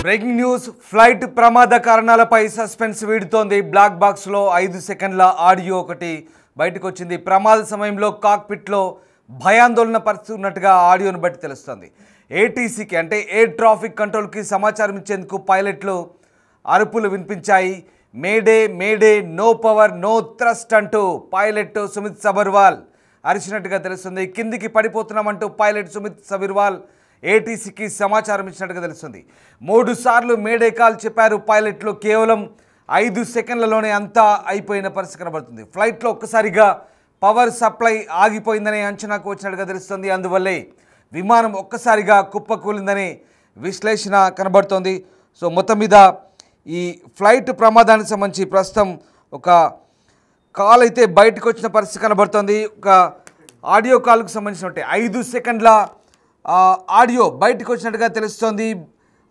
Breaking news flight ప్రమాద కారణాలపై suspense వీడుతోంది. Black box లో 5 సెకండ్ల ఆడియో ఒకటి బయటకు వచ్చింది. ప్రమాద సమయంలో కాక్పిట్ లో భయాందోళన పరిస్తున్నట్టుగా ఆడియోను బట్టి తెలుస్తోంది. ఏటీసీకి అంటే ఎయిర్ ట్రాఫిక్ కంట్రోల్ కి సమాచారం ఇచ్చేందుకు పైలట్లు అరుపులు వినిపించాయి. Mayday mayday, no power no thrust అంటూ పైలట్ సుమిత్ సబర్వాల్ అరిచినట్టుగా తెలుస్తుంది. కిందికి పడిపోతున్నామంటూ పైలట్ సుమిత్ సబర్వాల్ ఏటీసీకి సమాచారం ఇచ్చినట్టుగా తెలుస్తుంది. 3 సార్లు మేడే కాల్ చెప్పారు పైలట్లు. కేవలం 5 సెకండ్లలోనే అంతా అయిపోయిన పరిస్థితి కనబడుతుంది. ఫ్లైట్లో ఒక్కసారిగా పవర్ సప్లై ఆగిపోయిందనే అంచనాకు వచ్చినట్టుగా తెలుస్తుంది. అందువల్లే విమానం ఒక్కసారిగా కుప్పకూలిందనే విశ్లేషణ కనబడుతోంది. సో మొత్తం మీద ఈ ఫ్లైట్ ప్రమాదానికి సంబంధించి ప్రస్తుతం ఒక కాల్ అయితే బయటకు వచ్చిన పరిస్థితి కనబడుతోంది. ఒక ఆడియో కాల్కు సంబంధించినట్టే 5 సెకండ్ల ఆడియో బయటకు వచ్చినట్టుగా తెలుస్తోంది.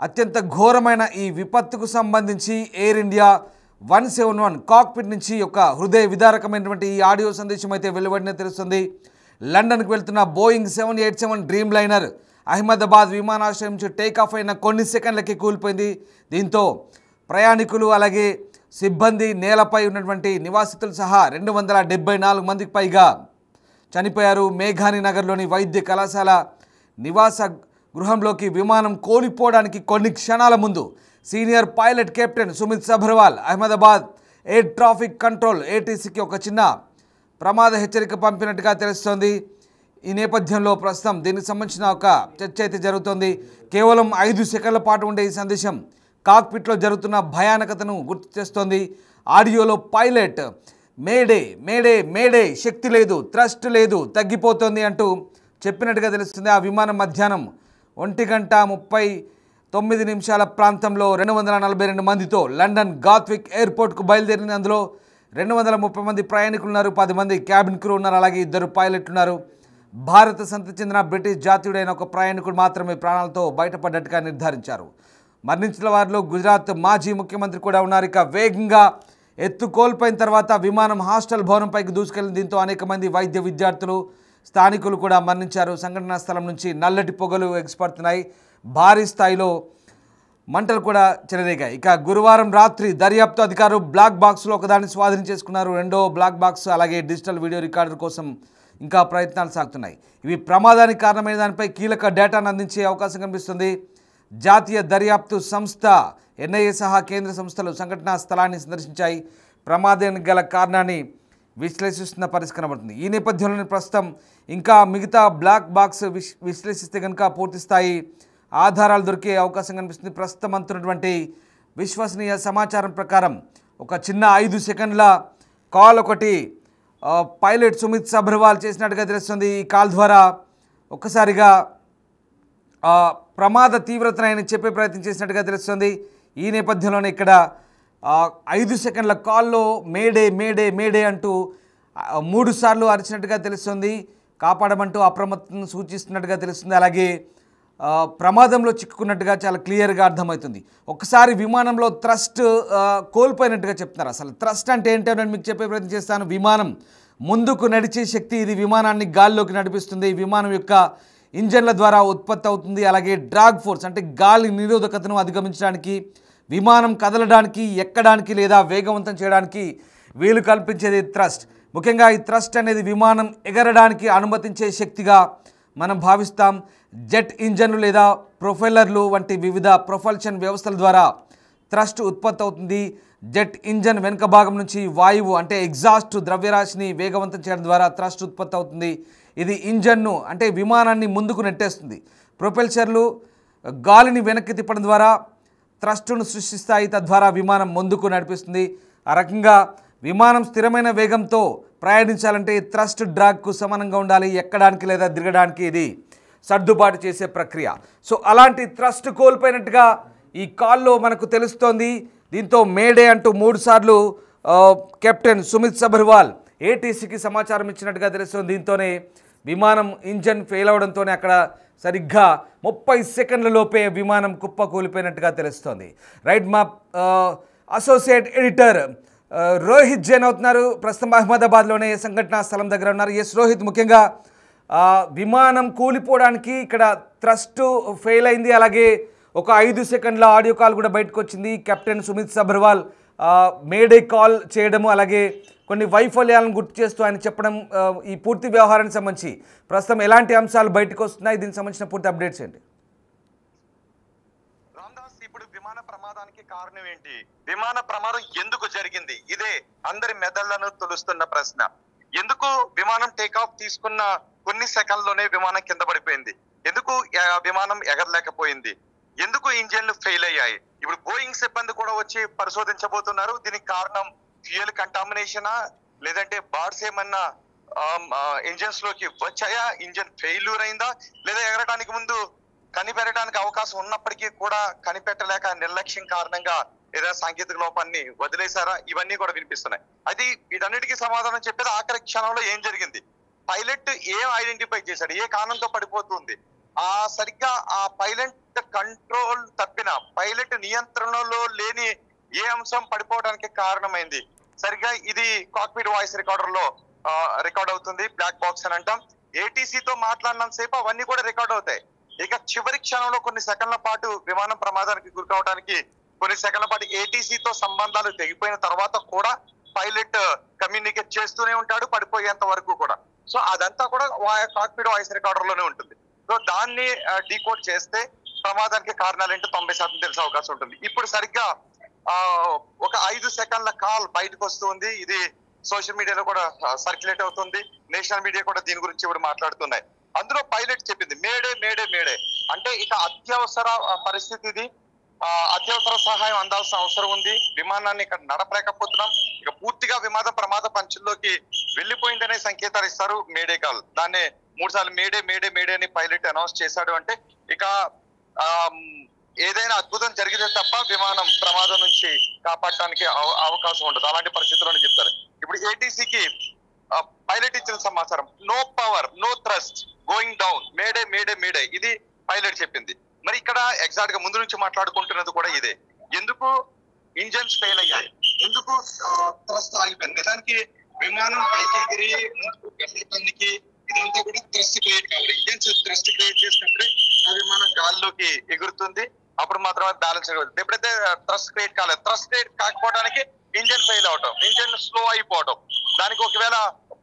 అత్యంత ఘోరమైన ఈ విపత్తుకు సంబంధించి ఎయిర్ ఇండియా 171 కాక్పిట్ నుంచి ఒక హృదయ విదారకమైనటువంటి ఈ ఆడియో సందేశం అయితే వెలువడిన తెలుస్తుంది. లండన్కు వెళ్తున్న బోయింగ్ 787 డ్రీమ్ లైనర్ అహ్మదాబాద్ విమానాశ్రయం నుంచి టేకాఫ్ అయిన కొన్ని సెకండ్లకి కూలిపోయింది. దీంతో ప్రయాణికులు అలాగే సిబ్బంది, నేలపై ఉన్నటువంటి నివాసితులు సహా 274 మందికి పైగా చనిపోయారు. మేఘాని నగర్లోని వైద్య కళాశాల నివాస గృహంలోకి విమానం కోల్పోవడానికి కొన్ని క్షణాల ముందు senior pilot captain Sumit Sabharwal Ahmedabad air traffic control ఏటీసీకి ఒక చిన్న ప్రమాద హెచ్చరిక పంపినట్టుగా తెలుస్తోంది. ఈ నేపథ్యంలో ప్రస్తుతం దీనికి సంబంధించిన ఒక చర్చ అయితే జరుగుతోంది. కేవలం 5 సెకండ్ల పాటు ఉండే ఈ సందేశం కాక్పిట్లో జరుగుతున్న భయానకతను గుర్తు చేస్తోంది. ఆడియోలో పైలట్ మేడే మేడే మేడే, శక్తి లేదు, థ్రస్ట్ లేదు, తగ్గిపోతుంది అంటూ చెప్పినట్టుగా తెలుస్తుంది. ఆ విమానం మధ్యాహ్నం 1:39 ప్రాంతంలో 242 మందితో లండన్ గాత్విక్ ఎయిర్పోర్ట్కు బయలుదేరింది. అందులో 230 మంది ప్రయాణికులు ఉన్నారు, 10 మంది క్యాబిన్ క్రూ ఉన్నారు, అలాగే 2 పైలట్లు ఉన్నారు. భారత సంతతి చెందిన బ్రిటిష్ జాతీయుడైన ఒక ప్రయాణికుడు మాత్రమే ప్రాణాలతో బయటపడ్డట్టుగా నిర్ధారించారు. మరణించిన వారిలో గుజరాత్ మాజీ ముఖ్యమంత్రి కూడా ఉన్నారు. ఇక వేగంగా ఎత్తు కోల్పోయిన తర్వాత విమానం హాస్టల్ భవనంపైకి దూసుకెళ్లింది. దీంతో అనేక మంది వైద్య విద్యార్థులు, స్థానికులు కూడా మరణించారు. సంఘటనా స్థలం నుంచి నల్లటి పొగలు ఎగిసిపడుతున్నాయి. భారీ స్థాయిలో మంటలు కూడా చెలరేగాయి. ఇక గురువారం రాత్రి దర్యాప్తు అధికారులు బ్లాక్ బాక్స్లో ఒకదాన్ని స్వాధీనం చేసుకున్నారు. రెండో బ్లాక్ బాక్స్ అలాగే డిజిటల్ వీడియో రికార్డర్ కోసం ఇంకా ప్రయత్నాలు సాగుతున్నాయి. ఇవి ప్రమాదానికి కారణమైన దానిపై కీలక డేటాను అందించే అవకాశం కనిపిస్తుంది. జాతీయ దర్యాప్తు సంస్థ ఎన్ఐఏ సహా కేంద్ర సంస్థలు సంఘటనా స్థలాన్ని సందర్శించాయి. ప్రమాదానికి గల కారణాన్ని విశ్లేషిస్తున్న పరిస్థితి కనబడుతుంది. ఈ నేపథ్యంలోనే ప్రస్తుతం ఇంకా మిగతా బ్లాక్ బాక్స్ విశ్లేషిస్తే కనుక పూర్తి స్థాయి ఆధారాలు దొరికే అవకాశం కనిపిస్తుంది. ప్రస్తుతం అందుతున్నటువంటి విశ్వసనీయ సమాచారం ప్రకారం ఒక చిన్న 5 సెకండ్ల కాల్ ఒకటి పైలట్ సుమిత్ సబర్వాల్ చేసినట్టుగా తెలుస్తుంది. ఈ కాల్ ద్వారా ఒక్కసారిగా ప్రమాద తీవ్రతను ఆయన చెప్పే ప్రయత్నం చేసినట్టుగా తెలుస్తుంది. ఈ నేపథ్యంలోనే ఇక్కడ 5 సెకండ్ల కాల్లో మేడే మేడే మేడే అంటూ 3 సార్లు అరిచినట్టుగా తెలుస్తుంది. కాపాడమంటూ అప్రమత్తతను సూచిస్తున్నట్టుగా తెలుస్తుంది. అలాగే ప్రమాదంలో చిక్కుకున్నట్టుగా చాలా క్లియర్గా అర్థమవుతుంది. ఒకసారి విమానంలో థ్రస్ట్ కోల్పోయినట్టుగా చెప్తున్నారు. అసలు థ్రస్ట్ అంటే ఏంటో నేను మీకు చెప్పే ప్రయత్నం చేస్తాను. విమానం ముందుకు నడిచే శక్తి, ఇది విమానాన్ని గాల్లోకి నడిపిస్తుంది. విమానం యొక్క ఇంజన్ల ద్వారా ఉత్పత్తి అవుతుంది. అలాగే డ్రాగ్ ఫోర్స్ అంటే గాలి నిరోధకతను అధిగమించడానికి, విమానం కదలడానికి, ఎక్కడానికి లేదా వేగవంతం చేయడానికి వీలు కల్పించేది థ్రస్ట్. ముఖ్యంగా ఈ థ్రస్ట్ అనేది విమానం ఎగరడానికి అనుమతించే శక్తిగా మనం భావిస్తాం. జెట్ ఇంజన్లు లేదా ప్రొఫెల్లర్లు వంటి వివిధ ప్రొపల్షన్ వ్యవస్థల ద్వారా థ్రస్ట్ ఉత్పత్తి అవుతుంది. జెట్ ఇంజన్ వెనుక భాగం నుంచి వాయువు అంటే ఎగ్జాస్ట్ ద్రవ్యరాశిని వేగవంతం చేయడం ద్వారా థ్రస్ట్ ఉత్పత్తి అవుతుంది. ఇది ఇంజన్ను అంటే విమానాన్ని ముందుకు నెట్టేస్తుంది. ప్రొపెల్షర్లు గాలిని వెనక్కి తిప్పడం ద్వారా థ్రస్ట్ను సృష్టిస్తాయి. తద్వారా విమానం ముందుకు నడిపిస్తుంది. ఆ రకంగా విమానం స్థిరమైన వేగంతో ప్రయాణించాలంటే థ్రస్ట్ డ్రాగ్కు సమానంగా ఉండాలి. ఎక్కడానికి లేదా దిగడానికి ఇది సర్దుబాటు చేసే ప్రక్రియ. సో అలాంటి థ్రస్ట్ కోల్పోయినట్టుగా ఈ కాల్లో మనకు తెలుస్తోంది. దీంతో మేడే అంటూ 3 సార్లు కెప్టెన్ సుమిత్ సబర్వాల్ ఏటీసీకి సమాచారం ఇచ్చినట్టుగా తెలుస్తుంది. దీంతోనే విమానం ఇంజన్ ఫెయిల్ అవడంతోనే అక్కడ సరిగ్గా 30 సెకండ్ల లోపే విమానం కుప్ప కూలిపోయినట్టుగా తెలుస్తోంది. రైట్, మా అసోసియేట్ ఎడిటర్ రోహిత్ జైన్ అవుతున్నారు. ప్రస్తుతం అహ్మదాబాద్లోనే సంఘటనా స్థలం దగ్గర ఉన్నారు. ఎస్ రోహిత్, ముఖ్యంగా విమానం కూలిపోవడానికి ఇక్కడ థ్రస్ట్ ఫెయిల్ అయింది, అలాగే ఒక 5 సెకండ్ల ఆడియో కాల్ కూడా బయటకు వచ్చింది. Captain Sumit Sabharwal May Day call చేయడము, అలాగే కొన్ని వైఫల్యాలను గుర్తు చేస్తూ ఆయన చెప్పడం, ఈ పూర్తి వ్యవహారానికి సంబంధించి ప్రస్తుతం ఎలాంటి అంశాలు బయటకు వస్తున్నాయి, దీనికి సంబంధించిన పూర్తి అప్డేట్స్ ఏంటి? రామ్దాస్, ఇప్పుడు విమాన ప్రమాదానికి కారణం ఏంటి, విమాన ప్రమాదం ఎందుకు జరిగింది, ఇదే అందరి మెదళ్లను తొలుస్తున్న ప్రశ్న. ఎందుకు విమానం టేకాఫ్ తీసుకున్న కొన్ని సెకండ్లోనే విమానం కింద పడిపోయింది, ఎందుకు విమానం ఎగరలేకపోయింది, ఎందుకు ఇంజన్లు ఫెయిల్ అయ్యాయి? ఇప్పుడు బోయింగ్ సిబ్బంది కూడా వచ్చి పరిశోధించబోతున్నారు. దీనికి కారణం ఫ్యూయల్ కంటామినేషనా, లేదంటే బార్డ్స్ ఏమన్నా ఇంజన్స్ లోకి వచ్చాయా, ఇంజన్ ఫెయిల్యూర్ అయిందా, లేదా ఎగరడానికి ముందు కనిపెట్టడానికి అవకాశం ఉన్నప్పటికీ కూడా కనిపెట్టలేక నిర్లక్ష్యం కారణంగా ఏదైనా సాంకేతిక లోపాన్ని వదిలేశారా? ఇవన్నీ కూడా వినిపిస్తున్నాయి. అది వీటన్నిటికీ సమాధానం చెప్పేది ఆఖరి క్షణంలో ఏం జరిగింది, పైలట్ ఏం ఐడెంటిఫై చేశాడు, ఏ కారణంతో పడిపోతుంది, సరిగ్గా ఆ పైలట్ కంట్రోల్ తప్పిన, పైలట్ నియంత్రణలో లేని ఏ అంశం పడిపోవడానికి కారణమైంది. సరిగ్గా ఇది కాక్పిట్ వాయిస్ రికార్డర్ లో రికార్డ్ అవుతుంది, బ్లాక్ బాక్స్ అని అంటాం. ఏటీసీతో మాట్లాడినంత సేపు అవన్నీ కూడా రికార్డ్ అవుతాయి. ఇక చివరి క్షణంలో కొన్ని సెకండ్ల పాటు విమానం ప్రమాదానికి గురికావడానికి, కొన్ని సెకండ్ల పాటు ఏటీసీతో సంబంధాలు తెగిపోయిన తర్వాత కూడా పైలట్ కమ్యూనికేట్ చేస్తూనే ఉంటాడు పడిపోయేంత వరకు కూడా. సో అదంతా కూడా కాక్పిట్ వాయిస్ రికార్డర్ లోనే ఉంటుంది. సో దాన్ని డీకోడ్ చేస్తే ప్రమాదానికి కారణాలు ఏంటో 90% తెలిసే అవకాశం ఉంటుంది. ఇప్పుడు సరిగ్గా ఒక 5 సెకండ్ల కాల్ బయటకు వస్తుంది. ఇది సోషల్ మీడియాలో కూడా సర్క్యులేట్ అవుతుంది, నేషనల్ మీడియా కూడా దీని గురించి ఇప్పుడు మాట్లాడుతున్నాయి. అందులో పైలట్ చెప్పింది మేడే మేడే మేడే, అంటే ఇక అత్యవసర పరిస్థితి ఇది, అత్యవసర సహాయం అందాల్సిన అవసరం ఉంది, విమానాన్ని ఇక్కడ నడపలేకపోతున్నాం, ఇక పూర్తిగా విమాన ప్రమాద పంచుల్లోకి వెళ్లిపోయిందనే సంకేతాలు ఇస్తారు మేడే కాల్. దాన్ని 3 సార్లు మేడే మేడే మేడే అని పైలట్ అనౌన్స్ చేశాడు. అంటే ఇక ఏదైనా అద్భుతం జరిగితే తప్ప విమానం ప్రమాదం నుంచి కాపాడటానికి అవకాశం ఉండదు, అలాంటి పరిస్థితుల్లో చెప్తారు. ఇప్పుడు ఏటీసీకి పైలట్ ఇచ్చిన సమాచారం, no power no thrust going down, mayday mayday mayday, ఇది పైలట్ చెప్పింది. మరి ఇక్కడ ఎగ్జాక్ట్ గా ముందు నుంచి మాట్లాడుకుంటున్నది కూడా ఇదే. ఎందుకు ఇంజన్స్ ఫెయిల్ అయ్యాయి, ఎందుకు థ్రస్ట్ ఆగిపోయింది, నిజానికి విమానం పైకి ఎగిరి వెళ్ళటానికి ఇదంతా కూడా థ్రస్ట్ క్రియేట్ కావాలి. ఇంజన్స్ థ్రస్ట్ క్రియేట్ చేసినప్పుడే ఆ విమానం గాల్లోకి ఎగురుతుంది, అప్పుడు మాత్రమే బ్యాలెన్స్ అవుతుంది. ఎప్పుడైతే థ్రస్ట్ క్రియేట్ కాలేదు, థ్రస్ట్ క్రియేట్ కాకపోవడానికి ఇంజన్ ఫెయిల్ అవటం, ఇంజన్ స్లో అయిపోవడం, దానికి ఒకవేళ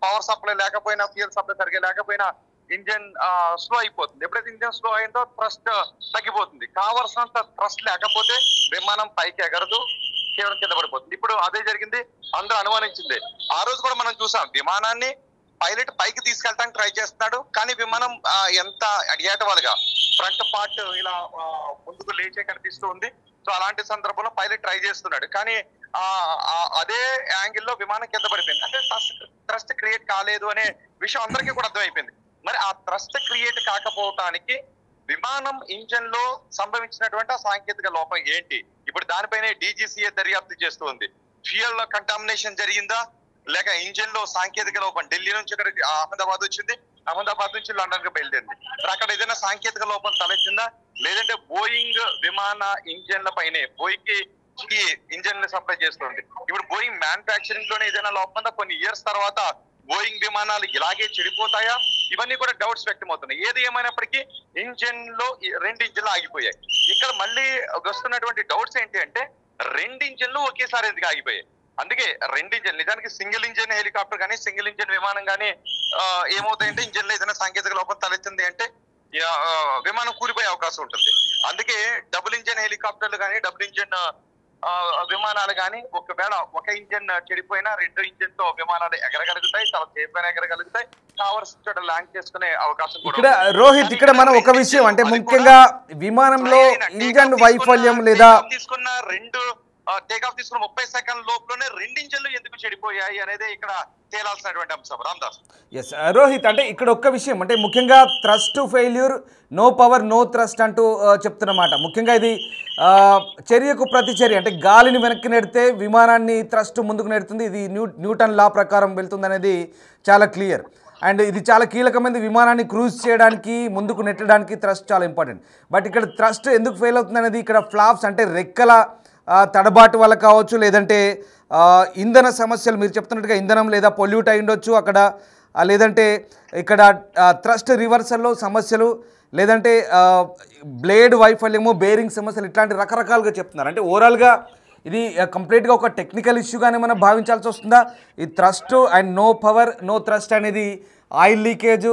పవర్ సప్లై లేకపోయినా, ఫ్యూయల్ సప్లై సరిగ్గా లేకపోయినా ఇంజన్ స్లో అయిపోతుంది. ఎప్పుడైతే ఇంజన్ స్లో అయిందో థ్రస్ట్ తగ్గిపోతుంది, కావలసినంత థ్రస్ట్ లేకపోతే విమానం పైకి ఎగరదు, కేవలం కింద పడిపోతుంది. ఇప్పుడు అదే జరిగింది, అందరూ అనుమానించింది. ఆ రోజు కూడా మనం చూసాం, విమానాన్ని పైలట్ పైకి తీసుకెళ్ళడానికి ట్రై చేస్తున్నాడు, కానీ విమానం ఎంత ఏటవాలుగా ఫ్రంట్ పార్ట్ ఇలా ముందుకు లేచే కనిపిస్తూ ఉంది. సో అలాంటి సందర్భంలో పైలట్ ట్రై చేస్తున్నాడు, కానీ అదే యాంగిల్లో విమానం కింద పడిపోయింది. అంటే థ్రస్ట్ క్రియేట్ కాలేదు అనే విషయం అందరికీ కూడా అర్థమైపోయింది. మరి ఆ థ్రస్ట్ క్రియేట్ కాకపోవటానికి విమానం ఇంజన్ లో సంభవించినటువంటి ఆ సాంకేతిక లోపం ఏంటి? ఇప్పుడు దానిపైనే డీజీసీఏ దర్యాప్తు చేస్తూ ఉంది. ఫ్యూయల్ లో కంటామినేషన్ జరిగిందా, లేక ఇంజన్ లో సాంకేతిక లోపం, ఢిల్లీ నుంచి ఇక్కడ అహ్మదాబాద్ వచ్చింది, అహ్మదాబాద్ నుంచి లండన్ కి బయలుదేరింది, మరి అక్కడ ఏదైనా సాంకేతిక లోపం తలెత్తిందా, లేదంటే బోయింగ్ విమాన ఇంజన్ల పైనే, బోయింగ్ కి ఇంజన్ సప్లై చేస్తుంది. ఇప్పుడు బోయింగ్ మ్యానుఫ్యాక్చరింగ్ లోనే ఏదైనా లోపం ఉందా, కొన్ని ఇయర్స్ తర్వాత బోయింగ్ విమానాలు ఇలాగే చెడిపోతాయా, ఇవన్నీ కూడా డౌట్స్ వ్యక్తమవుతున్నాయి. ఏది ఏమైనప్పటికీ ఇంజన్ లో 2 ఇంజన్లు ఆగిపోయాయి. ఇక్కడ మళ్ళీ వస్తున్నటువంటి డౌట్స్ ఏంటి అంటే, 2 ఇంజన్లు ఒకేసారి ఎందుకు ఆగిపోయాయి? అందుకే 2 ఇంజన్, నిజానికి సింగిల్ ఇంజన్ హెలికాప్టర్ కానీ సింగిల్ ఇంజన్ విమానం కానీ ఏమవుతాయంటే, ఇంజన్ లో ఏదైనా సాంకేతిక లోపం తలెత్తింది అంటే విమానం కూలిపోయే అవకాశం ఉంటుంది. అందుకే డబుల్ ఇంజన్ హెలికాప్టర్లు కానీ డబుల్ ఇంజన్ విమానాలు కానీ ఒకవేళ ఒక ఇంజన్ చెడిపోయినా 2 ఇంజన్ తో విమానాలు ఎగరగలుగుతాయి, చాలా సేఫ్ గా ఎగరగలుగుతాయి, కావాల్సిన చోట ల్యాండ్ చేసుకునే అవకాశం కూడా. ఇక్కడ రోహిత్, ఇక్కడ మనం ఒక విషయం అంటే ముఖ్యంగా విమానంలో ఇంజన్ వైఫల్యం లేదా తీసుకున్న 2 టేకాఫ్ తీసుకున్న 30 సెకండ్ లోపలనే 2 ఇంజన్లు ఎందుకు చెడిపోయాయి అనేది ఇక్కడ తేలాల్సినటువంటి అంశం. రామ్దాస్, ఎస్ రోహిత్, అంటే ఇక్కడ ఒక్క విషయం అంటే ముఖ్యంగా thrust failure, no power no thrust అంటూ చెప్తున్నమాట. ముఖ్యంగా ఇది చర్యకు ప్రతిచర్య, అంటే గాలిని వెనక్కి నెడితే విమానాన్ని థ్రస్ట్ ముందుకు నెడుతుంది, ఇది న్యూటన్ లా ప్రకారం వెళ్తుంది అనేది చాలా క్లియర్. అండ్ ఇది చాలా కీలకమైనది, విమానాన్ని క్రూజ్ చేయడానికి ముందుకు నెట్టడానికి థ్రస్ట్ చాలా ఇంపార్టెంట్. బట్ ఇక్కడ థ్రస్ట్ ఎందుకు ఫెయిల్ అవుతుంది అనేది, ఇక్కడ ఫ్లాప్స్ అంటే రెక్కల తడబాటు వల్ల కావచ్చు, లేదంటే ఇంధన సమస్యలు, మీరు చెప్తున్నట్టుగా ఇంధనం లేదా పొల్యూట్ అయి ఉండొచ్చు అక్కడ, లేదంటే ఇక్కడ థ్రస్ట్ రివర్సల్లో సమస్యలు, లేదంటే బ్లేడ్ వైఫల్యము, బేరింగ్ సమస్యలు, ఇట్లాంటి రకరకాలుగా చెప్తున్నారు. అంటే ఓవరాల్గా ఇది కంప్లీట్గా ఒక టెక్నికల్ ఇష్యూగానే మనం భావించాల్సి వస్తుందా? ఈ thrust and no power no thrust అనేది ఆయిల్ లీకేజ్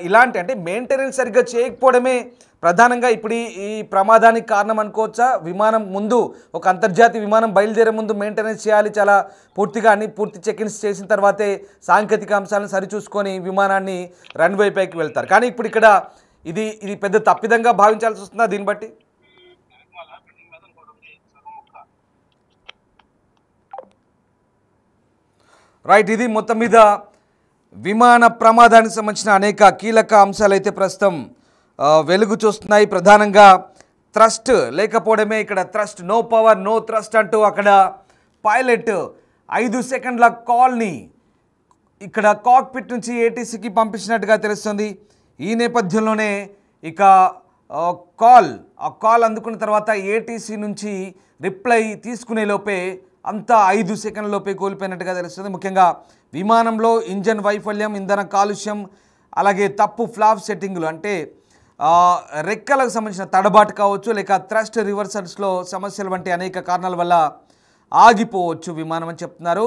ఇలాంటి అంటే మెయింటెనెన్స్ సరిగ్గా చేయకపోవడమే ప్రధానంగా ఇప్పుడు ఈ ప్రమాదానికి కారణం అనుకోవచ్చా? విమానం ముందు ఒక అంతర్జాతీయ విమానం బయలుదేరే ముందు మెయింటెనెన్స్ చేయాలి, చాలా పూర్తిగా అన్ని పూర్తి చెక్-ఇన్స్ చేసిన తర్వాతే సాంకేతిక అంశాలను సరిచూసుకొని విమానాన్ని రన్వే పైకి వెళ్తారు. కానీ ఇప్పుడు ఇక్కడ ఇది పెద్ద తప్పిదంగా భావించాల్సి వస్తుందా దీన్ని బట్టి? రైట్, ఇది మొత్తం మీద విమాన ప్రమాదానికి సంబంధించిన అనేక కీలక అంశాలు అయితే ప్రస్తుతం వెలుగు చూస్తున్నాయి. ప్రధానంగా థ్రస్ట్ లేకపోవడమే ఇక్కడ thrust, no power no thrust అంటూ అక్కడ పైలట్ 5 సెకండ్ల కాల్ని ఇక్కడ కాక్పిట్ నుంచి ఏటీసీకి పంపించినట్టుగా తెలుస్తుంది. ఈ నేపథ్యంలోనే ఇక కాల్ అందుకున్న తర్వాత ఏటీసీ నుంచి రిప్లై తీసుకునే లోపే అంతా 5 సెకండ్ల లోపే కోల్పోయినట్టుగా తెలుస్తుంది. ముఖ్యంగా విమానంలో ఇంజన్ వైఫల్యం, ఇంధన కాలుష్యం, అలాగే తప్పు ఫ్లాప్ సెట్టింగులు అంటే రెక్కలకు సంబంధించిన తడబాటు కావచ్చు, లేక థ్రస్ట్ రివర్సల్స్లో సమస్యలు వంటి అనేక కారణాల వల్ల ఆగిపోవచ్చు విమానం అని చెప్తున్నారు.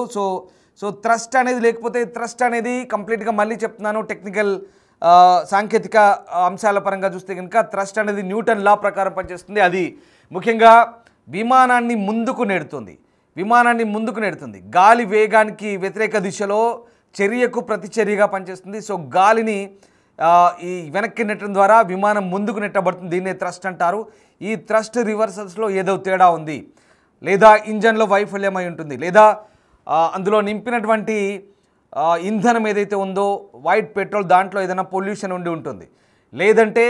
సో థ్రస్ట్ అనేది లేకపోతే థ్రస్ట్ అనేది కంప్లీట్గా మళ్ళీ చెప్తున్నాను టెక్నికల్ సాంకేతిక అంశాల పరంగా చూస్తే కనుక థ్రస్ట్ అనేది న్యూటన్ లా ప్రకారం పనిచేస్తుంది. అది ముఖ్యంగా విమానాన్ని ముందుకు నెడుతుంది. గాలి వేగానికి వ్యతిరేక దిశలో చర్యకు ప్రతిచర్యగా పనిచేస్తుంది. సో గాలిని ఈ వెనక్కి నెట్టడం ద్వారా విమానం ముందుకు నెట్టబడుతుంది. దీన్నే థ్రస్ట్ అంటారు. ఈ థ్రస్ట్ రివర్సల్స్లో ఏదో తేడా ఉంది, లేదా ఇంజన్లో వైఫల్యం అయి ఉంటుంది, లేదా అందులో నింపినటువంటి ఇంధనం ఏదైతే ఉందో వైట్ పెట్రోల్, దాంట్లో ఏదైనా పొల్యూషన్ ఉండి ఉంటుంది, లేదంటే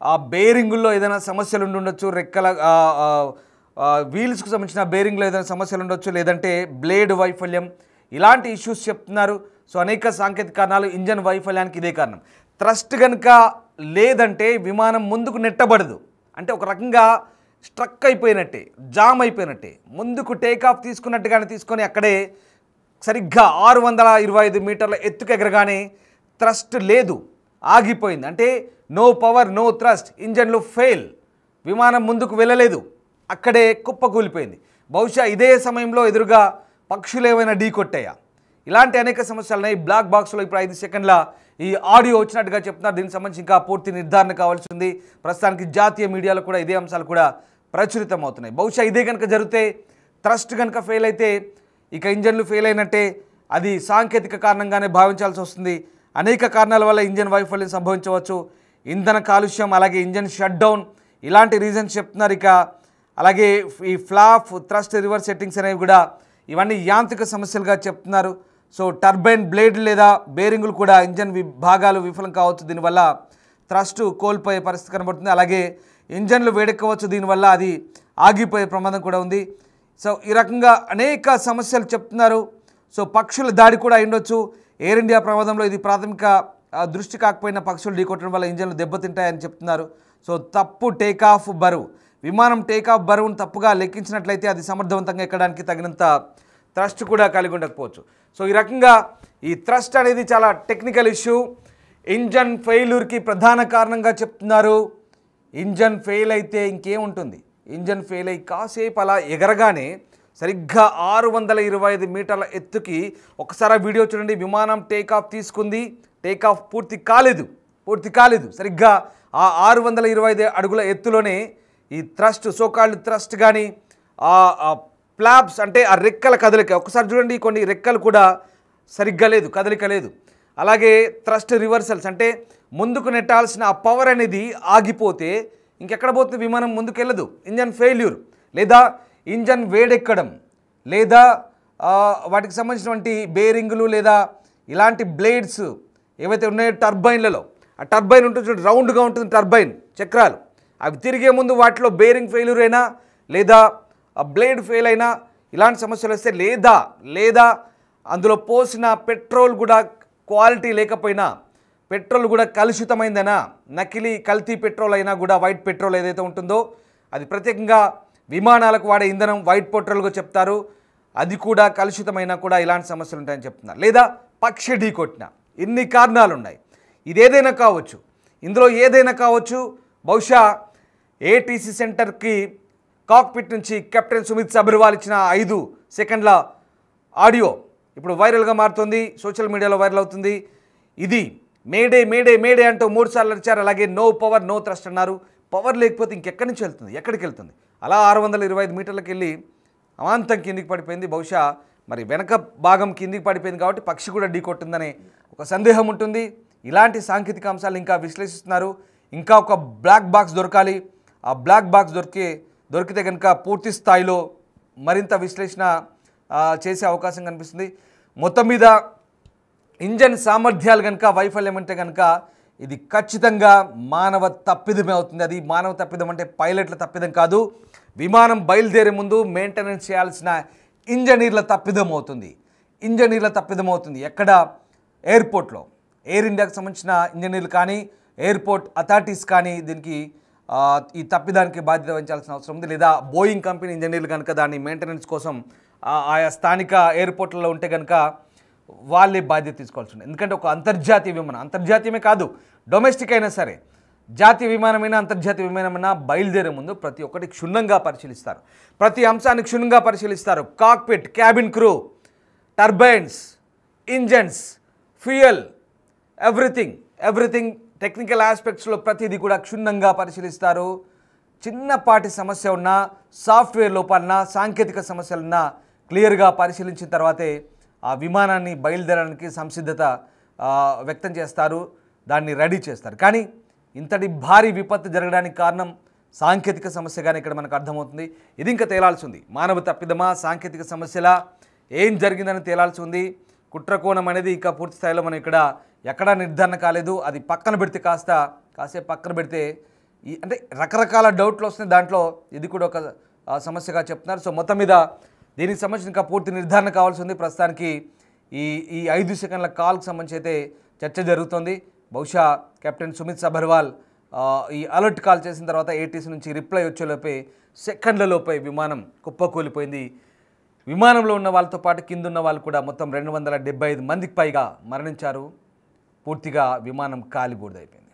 ఆ బేరింగుల్లో ఏదైనా సమస్యలు ఉండి ఉండొచ్చు, రెక్కల వీల్స్కు సంబంధించిన బేరింగ్లో ఏదైనా సమస్యలు ఉండొచ్చు, లేదంటే బ్లేడ్ వైఫల్యం, ఇలాంటి ఇష్యూస్ చెప్తున్నారు. సో అనేక సాంకేతిక కారణాలు, ఇంజన్ వైఫల్యానికి ఇదే కారణం. థ్రస్ట్ కనుక లేదంటే విమానం ముందుకు నెట్టబడదు, అంటే ఒక రకంగా స్ట్రక్ అయిపోయినట్టే, జామ్ అయిపోయినట్టే, ముందుకు టేకాఫ్ తీసుకున్నట్టుగానే తీసుకొని అక్కడే సరిగ్గా 625 మీటర్ల ఎత్తుకు ఎగరగానే థ్రస్ట్ లేదు, ఆగిపోయింది. అంటే నో పవర్ నో థ్రస్ట్, ఇంజన్లు ఫెయిల్, విమానం ముందుకు వెళ్ళలేదు, అక్కడే కుప్పకూలిపోయింది. బహుశా ఇదే సమయంలో ఎదురుగా పక్షులు ఏమైనా ఢీ కొట్టాయా, ఇలాంటి అనేక సమస్యలు ఉన్నాయి. బ్లాక్ బాక్స్లో ఇప్పుడు 5 సెకండ్ల ఈ ఆడియో వచ్చినట్టుగా చెప్తున్నారు. దీనికి సంబంధించి ఇంకా పూర్తి నిర్ధారణ కావాల్సి ఉంది. ప్రస్తుతానికి జాతీయ మీడియాలో కూడా ఇదే అంశాలు కూడా ప్రచురితం అవుతున్నాయి. బహుశా ఇదే కనుక జరిగితే, థ్రస్ట్ కనుక ఫెయిల్ అయితే ఇక ఇంజన్లు ఫెయిల్ అయినట్టే, అది సాంకేతిక కారణంగానే భావించాల్సి వస్తుంది. అనేక కారణాల వల్ల ఇంజన్ వైఫల్యం సంభవించవచ్చు, ఇంధన కాలుష్యం, అలాగే ఇంజన్ షట్ డౌన్, ఇలాంటి రీజన్స్ చెప్తున్నారు. ఇక అలాగే ఈ ఫ్లాప్, థ్రస్ట్ రివర్స్ సెట్టింగ్స్ అనేవి కూడా ఇవన్నీ యాంత్రిక సమస్యలుగా చెప్తున్నారు. సో టర్బైన్ బ్లేడ్ లేదా బేరింగులు కూడా ఇంజన్ భాగాలు విఫలం కావచ్చు, దీనివల్ల థ్రస్ట్ కోల్పోయే పరిస్థితి కనబడుతుంది. అలాగే ఇంజన్లు వేడెక్కవచ్చు, దీనివల్ల అది ఆగిపోయే ప్రమాదం కూడా ఉంది. సో ఈ రకంగా అనేక సమస్యలు చెప్తున్నారు. సో పక్షుల దాడి కూడా అయ్యుండొచ్చు. ఎయిర్ ఇండియా ప్రమాదంలో ఇది ప్రాథమిక దృష్టి కాకపోయినా పక్షులు ఢీకొట్టడం వల్ల ఇంజన్లు దెబ్బతింటాయని చెప్తున్నారు. సో తప్పు టేకాఫ్ బరువు, విమానం టేకాఫ్ బరువును తప్పుగా లెక్కించినట్లయితే అది సమర్థవంతంగా ఎక్కడానికి తగినంత థ్రస్ట్ కూడా కలిగి ఉండకపోవచ్చు. సో ఈ రకంగా ఈ థ్రస్ట్ అనేది చాలా టెక్నికల్ ఇష్యూ. ఇంజన్ ఫెయిల్యూర్కి ప్రధాన కారణంగా చెప్తున్నారు. ఇంజన్ ఫెయిల్ అయితే ఇంకేముంటుంది, ఇంజన్ ఫెయిల్ అయ్యి కాసేపు అలా ఎగరగానే సరిగ్గా 625 మీటర్ల ఎత్తుకి ఒకసారి వీడియో చూడండి. విమానం టేకాఫ్ తీసుకుంది, టేకాఫ్ పూర్తి కాలేదు. సరిగ్గా ఆ 625 అడుగుల ఎత్తులోనే ఈ థ్రస్ట్, సోకాల్డ్ థ్రస్ట్ కానీ ఫ్లాప్స్ అంటే ఆ రెక్కల కదలిక ఒకసారి చూడండి, కొన్ని రెక్కలు కూడా సరిగ్గా లేదు, కదలిక లేదు. అలాగే థ్రస్ట్ రివర్సల్స్ అంటే ముందుకు నెట్టాల్సిన ఆ పవర్ అనేది ఆగిపోతే ఇంకెక్కడ పోతుంది, విమానం ముందుకెళ్ళదు. ఇంజన్ ఫెయిల్యూర్, లేదా ఇంజన్ వేడెక్కడం, లేదా వాటికి సంబంధించినటువంటి బేరింగులు లేదా ఇలాంటి బ్లేడ్స్ ఏవైతే ఉన్నాయో టర్బైన్లలో, ఆ టర్బైన్ ఉంటుంది చూడండి, రౌండ్గా ఉంటుంది టర్బైన్ చక్రాలు, అవి తిరిగే ముందు వాటిలో బేరింగ్ ఫెయిల్యూర్ అయినా లేదా బ్లేడ్ ఫెయిల్ అయినా ఇలాంటి సమస్యలు వస్తే, లేదా అందులో పోసిన పెట్రోల్ కూడా క్వాలిటీ లేకపోయినా, పెట్రోల్ కూడా కలుషితమైందైనా, నకిలీ కల్తీ పెట్రోల్ అయినా కూడా, వైట్ పెట్రోల్ ఏదైతే ఉంటుందో అది ప్రత్యేకంగా విమానాలకు వాడే ఇంధనం వైట్ పెట్రోల్గా చెప్తారు, అది కూడా కలుషితమైనా కూడా ఇలాంటి సమస్యలు ఉంటాయని చెప్తున్నారు. లేదా పక్షి ఢీ కొట్టిన, ఇన్ని కారణాలు ఉన్నాయి. ఇదేదైనా కావచ్చు. ఇందులో ఏదైనా కావచ్చు. బహుశా ఏటీసీ సెంటర్కి కాక్పిట్ నుంచి కెప్టెన్ సుమిత్ సబర్వాల్ ఇచ్చిన 5 సెకండ్ల ఆడియో ఇప్పుడు వైరల్గా మారుతుంది, సోషల్ మీడియాలో వైరల్ అవుతుంది. ఇది మేడే మేడే మేడే అంటూ 3 సార్లు అరిచారు. అలాగే నో పవర్ నో థ్రస్ట్ అన్నారు. పవర్ లేకపోతే ఇంకెక్కడి నుంచి వెళ్తుంది, ఎక్కడికి వెళ్తుంది? అలా 625 మీటర్లకు వెళ్ళి అమాంతం కిందికి పడిపోయింది. బహుశా మరి వెనక భాగం కిందికి పడిపోయింది కాబట్టి పక్షి కూడా ఢీ కొట్టిందనే ఒక సందేహం ఉంటుంది. ఇలాంటి సాంకేతిక అంశాలు ఇంకా విశ్లేషిస్తున్నారు. ఇంకా ఒక బ్లాక్ బాక్స్ దొరకాలి. ఆ బ్లాక్ బాక్స్ దొరికితే కనుక పూర్తి స్థాయిలో మరింత విశ్లేషణ చేసే అవకాశం కనిపిస్తుంది. మొత్తం మీద ఇంజన్ సామర్థ్యాలు కనుక వైఫల్యం అంటే కనుక ఇది ఖచ్చితంగా మానవ తప్పిదమే అవుతుంది. అది మానవ తప్పిదం అంటే పైలట్ల తప్పిదం కాదు. విమానం బయలుదేరే ముందు మెయింటెనెన్స్ చేయాల్సిన ఇంజనీర్ల తప్పిదం అవుతుంది. ఎక్కడ? ఎయిర్పోర్ట్లో. ఎయిర్ ఇండియాకి సంబంధించిన ఇంజనీర్లు కానీ ఎయిర్పోర్ట్ అథారిటీస్ కానీ దీనికి ఈ తప్పిదానికి బాధ్యత వహించాల్సిన అవసరం ఉంది. లేదా బోయింగ్ కంపెనీ ఇంజనీర్లు కనుక దాన్ని మెయింటెనెన్స్ కోసం ఆయా స్థానిక ఎయిర్పోర్ట్లలో ఉంటే కనుక వాళ్ళే బాధ్యత తీసుకోవాల్సి ఉంటుంది. ఎందుకంటే ఒక అంతర్జాతీయ విమానం, అంతర్జాతీయమే కాదు డొమెస్టిక్ అయినా సరే, జాతీయ విమానమైనా అంతర్జాతీయ విమానమైనా బయలుదేరే ముందు ప్రతి ఒక్కటి క్షుణ్ణంగా పరిశీలిస్తారు. ప్రతి అంశాన్ని క్షుణ్ణంగా పరిశీలిస్తారు. Cockpit, cabin crew, turbines, engines, fuel, everything technical ఆస్పెక్ట్స్లో ప్రతిదీ కూడా క్షుణ్ణంగా పరిశీలిస్తారు. చిన్నపాటి సమస్య ఉన్నా, సాఫ్ట్వేర్ లోపాలన్నా, సాంకేతిక సమస్యలున్నా క్లియర్గా పరిశీలించిన తర్వాతే ఆ విమానాన్ని బయలుదేరడానికి సంసిద్ధత వ్యక్తం చేస్తారు, దాన్ని రెడీ చేస్తారు. కానీ ఇంతటి భారీ విపత్తు జరగడానికి కారణం సాంకేతిక సమస్యగానే ఇక్కడ మనకు అర్థమవుతుంది. ఇది ఇంకా తేలాల్సి ఉంది. మానవ తప్పిదమా, సాంకేతిక సమస్యలా, ఏం జరిగిందని తేలాల్సి ఉంది. కుట్రకోణం అనేది ఇక పూర్తి స్థాయిలో మనం ఇక్కడ ఎక్కడా నిర్ధారణ కాలేదు. అది పక్కన పెడితే కాసేపు పక్కన పెడితే అంటే రకరకాల డౌట్లు వస్తున్నాయి. దాంట్లో ఇది కూడా ఒక సమస్యగా చెప్తున్నారు. సో మొత్తం మీద దీనికి సంబంధించిన ఇంకా పూర్తి నిర్ధారణ కావాల్సి ఉంది. ప్రస్తుతానికి ఈ 5 సెకండ్ల కాల్కి సంబంధించి అయితే చర్చ జరుగుతుంది. బహుశా కెప్టెన్ సుమిత్ సబర్వాల్ ఈ అలర్ట్ కాల్ చేసిన తర్వాత ఏటీసీ నుంచి రిప్లై వచ్చేలోపే సెకండ్లలోపే విమానం కుప్పకూలిపోయింది. విమానంలో ఉన్న వాళ్ళతో పాటు కింద ఉన్న వాళ్ళు కూడా మొత్తం 275 మందికి పైగా మరణించారు. పూర్తిగా విమానం కాలిబూడిదైపోయింది.